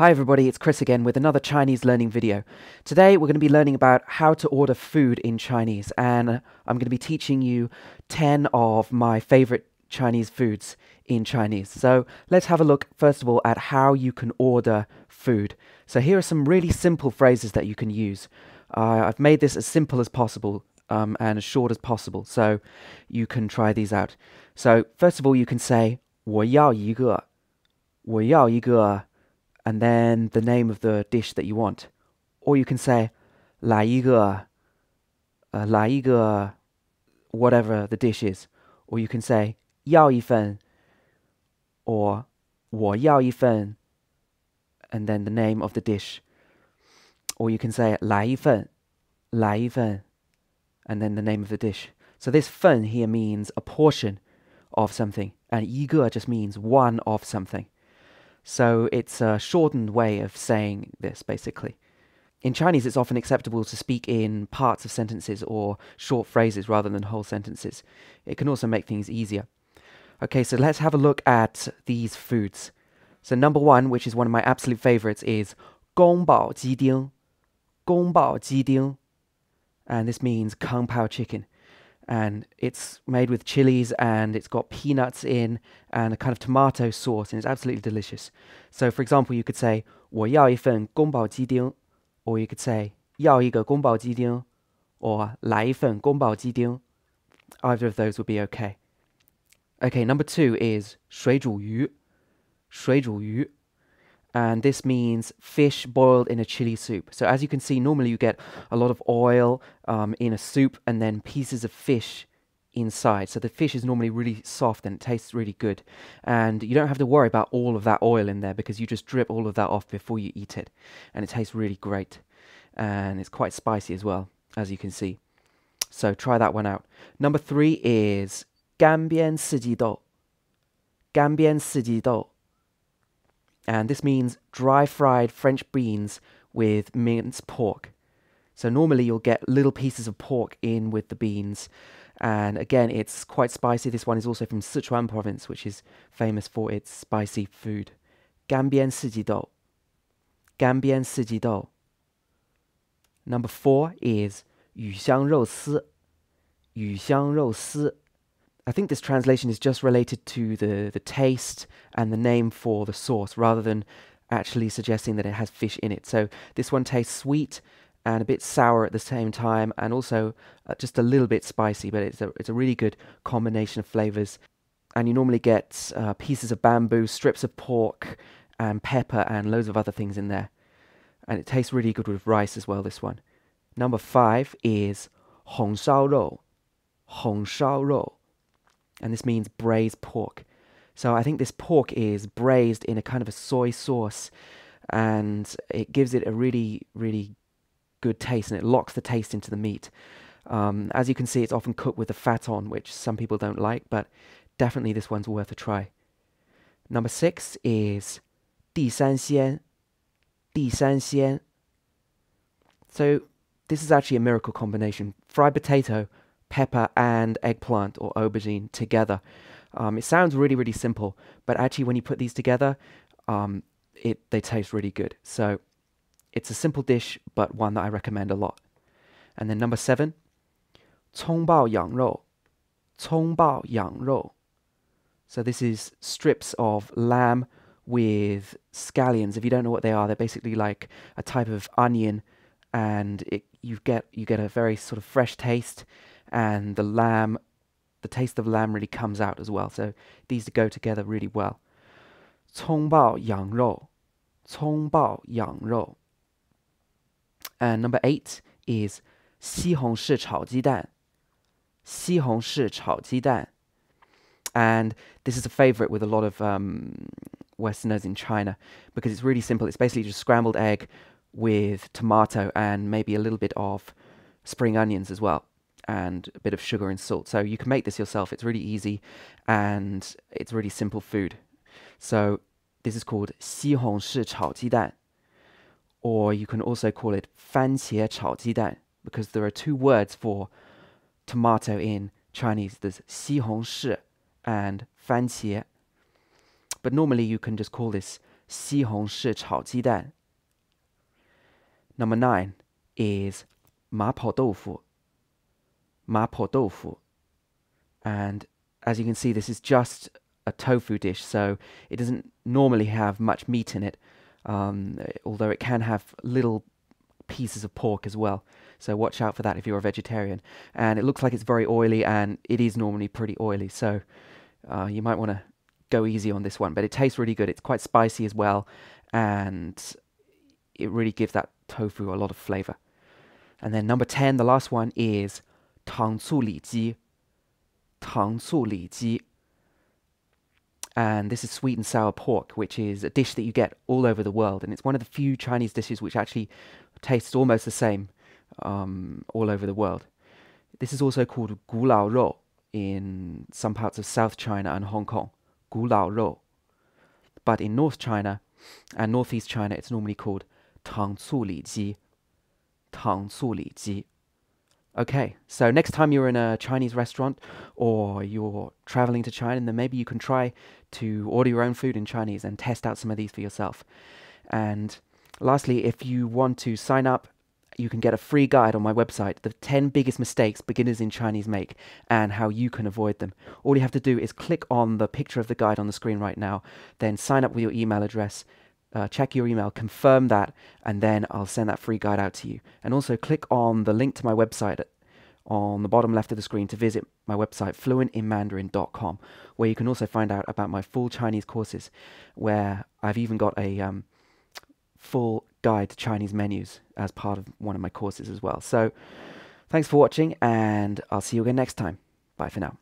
Hi everybody, it's Chris again with another Chinese learning video. Today we're going to be learning about how to order food in Chinese, and I'm going to be teaching you 10 of my favorite Chinese foods in Chinese. So let's have a look first of all at how you can order food. So here are some really simple phrases that you can use. I've made this as simple as possible and as short as possible, so you can try these out. So first of all you can say 我要一个,我要一个 and then the name of the dish that you want. Or you can say 来一个,来一个 whatever the dish is. Or you can say 要一份 or 我要一份 and then the name of the dish. Or you can say 来一份 来一份 and then the name of the dish. So this 份 here means a portion of something, and 一个 just means one of something. So it's a shortened way of saying this, basically. In Chinese, it's often acceptable to speak in parts of sentences or short phrases rather than whole sentences. It can also make things easier. Okay, so let's have a look at these foods. So number one, which is one of my absolute favorites, is 宫保鸡丁,宫保鸡丁. And this means kung pao chicken. And it's made with chilies and it's got peanuts in and a kind of tomato sauce, and it's absolutely delicious. So for example, you could say 我要一份宫保鸡丁, or you could say 要一个宫保鸡丁, or 来一份宫保鸡丁. Either of those would be okay. Okay, number two is 水煮鱼,水煮鱼. And this means fish boiled in a chili soup. So as you can see, normally you get a lot of oil in a soup and then pieces of fish inside. So the fish is normally really soft and it tastes really good. And you don't have to worry about all of that oil in there because you just drip all of that off before you eat it. And it tastes really great. And it's quite spicy as well, as you can see. So try that one out. Number three is 干煸四季豆,干煸四季豆. And this means dry fried French beans with minced pork. So normally you'll get little pieces of pork in with the beans. And again, it's quite spicy. This one is also from Sichuan province, which is famous for its spicy food. 干煸四季豆,干煸四季豆. Number four is 鱼香肉丝,鱼香肉丝. I think this translation is just related to the taste and the name for the sauce rather than actually suggesting that it has fish in it. So this one tastes sweet and a bit sour at the same time, and also just a little bit spicy, but it's a really good combination of flavors. And you normally get pieces of bamboo, strips of pork and pepper and loads of other things in there. And it tastes really good with rice as well, this one. Number five is 红烧肉,红烧肉. And this means braised pork. So I think this pork is braised in a kind of a soy sauce, and it gives it a really, really good taste, and it locks the taste into the meat. As you can see, it's often cooked with the fat on, which some people don't like, but definitely this one's worth a try. Number six is 地三鲜,地三鲜. So this is actually a miracle combination. Fried potato, pepper and eggplant or aubergine together. It sounds really, really simple, but actually when you put these together, they taste really good. So it's a simple dish, but one that I recommend a lot. And then number seven, 葱爆羊肉,葱爆羊肉. So this is strips of lamb with scallions. If you don't know what they are, they're basically like a type of onion, and you get a very sort of fresh taste. And the taste of lamb really comes out as well. So these go together really well. 葱爆羊肉,葱爆羊肉. And number eight is 西红柿炒鸡蛋,西红柿炒鸡蛋. And this is a favorite with a lot of Westerners in China because it's really simple. It's basically just scrambled egg with tomato and maybe a little bit of spring onions as well, and a bit of sugar and salt. So you can make this yourself. It's really easy and it's really simple food. So this is called 西红柿炒鸡蛋, or you can also call it 番茄炒鸡蛋, because there are two words for tomato in Chinese. There's 西红柿 and 番茄. But normally you can just call this 西红柿炒鸡蛋. Number 9 is 麻婆豆腐. 麻婆豆腐. And as you can see, this is just a tofu dish, so it doesn't normally have much meat in it, although it can have little pieces of pork as well. So watch out for that if you're a vegetarian. And it looks like it's very oily, and it is normally pretty oily, so you might want to go easy on this one. But it tastes really good. It's quite spicy as well, and it really gives that tofu a lot of flavor. And then number 10, the last one, is 糖醋里脊. 糖醋里脊. And this is sweet and sour pork, which is a dish that you get all over the world. And it's one of the few Chinese dishes which actually tastes almost the same all over the world. This is also called 古老肉 in some parts of South China and Hong Kong. 古老肉. But in North China and Northeast China, it's normally called 糖醋里脊. 糖醋里脊. Okay, so next time you're in a Chinese restaurant or you're traveling to China, then maybe you can try to order your own food in Chinese and test out some of these for yourself. And lastly, if you want to sign up, you can get a free guide on my website, the 10 biggest mistakes beginners in Chinese make and how you can avoid them. All you have to do is click on the picture of the guide on the screen right now, then sign up with your email address, check your email, confirm that, and then I'll send that free guide out to you. And also click on the link to my website on the bottom left of the screen to visit my website, fluentinmandarin.com, where you can also find out about my full Chinese courses, where I've even got a full guide to Chinese menus as part of one of my courses as well. So thanks for watching, and I'll see you again next time. Bye for now.